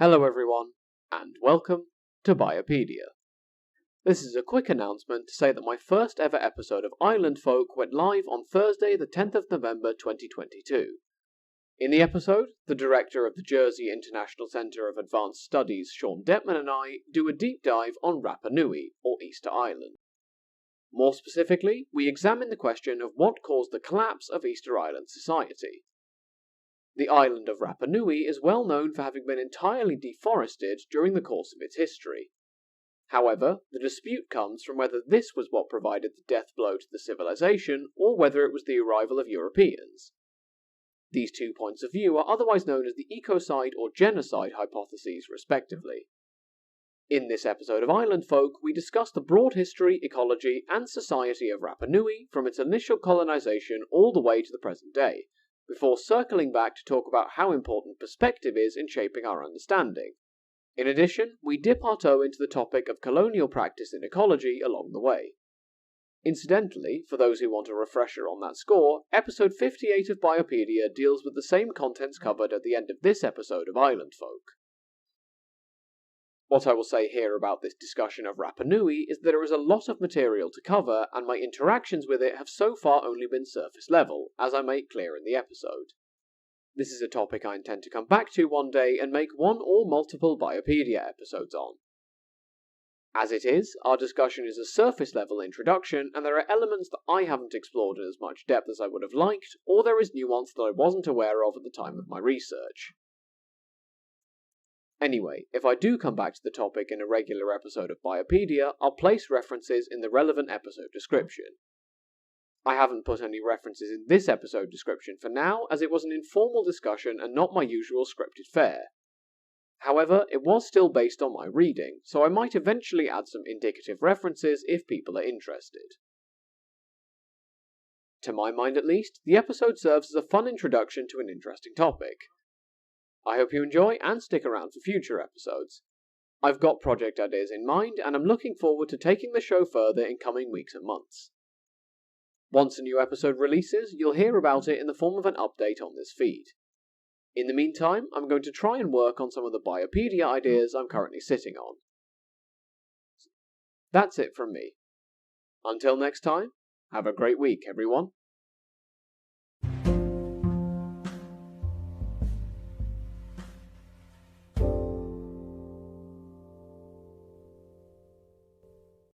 Hello everyone, and welcome to Biopedia. This is a quick announcement to say that my first ever episode of Island Folk went live on Thursday the 10th of November 2022. In the episode, the director of the Jersey International Centre of Advanced Studies, Dettman and I, do a deep dive on Rapa Nui, or Easter Island. More specifically, we examine the question of what caused the collapse of Easter Island society. The island of Rapa Nui is well known for having been entirely deforested during the course of its history. However, the dispute comes from whether this was what provided the death blow to the civilization, or whether it was the arrival of Europeans. These 2 points of view are otherwise known as the ecocide or genocide hypotheses, respectively. In this episode of Island Folk, we discuss the broad history, ecology, and society of Rapa Nui from its initial colonization all the way to the present day, before circling back to talk about how important perspective is in shaping our understanding. In addition, we dip our toe into the topic of colonial practice in ecology along the way. Incidentally, for those who want a refresher on that score, episode 58 of Biopedia deals with the same contents covered at the end of this episode of Island Folk. What I will say here about this discussion of Rapa Nui is that there is a lot of material to cover, and my interactions with it have so far only been surface level, as I make clear in the episode. This is a topic I intend to come back to one day and make one or multiple Biopedia episodes on. As it is, our discussion is a surface level introduction, and there are elements that I haven't explored in as much depth as I would have liked, or there is nuance that I wasn't aware of at the time of my research. Anyway, if I do come back to the topic in a regular episode of Biopedia, I'll place references in the relevant episode description. I haven't put any references in this episode description for now, as it was an informal discussion and not my usual scripted fare. However, it was still based on my reading, so I might eventually add some indicative references if people are interested. To my mind at least, the episode serves as a fun introduction to an interesting topic. I hope you enjoy and stick around for future episodes. I've got project ideas in mind, and I'm looking forward to taking the show further in coming weeks and months. Once a new episode releases, you'll hear about it in the form of an update on this feed. In the meantime, I'm going to try and work on some of the Biopedia ideas I'm currently sitting on. That's it from me. Until next time, have a great week, everyone.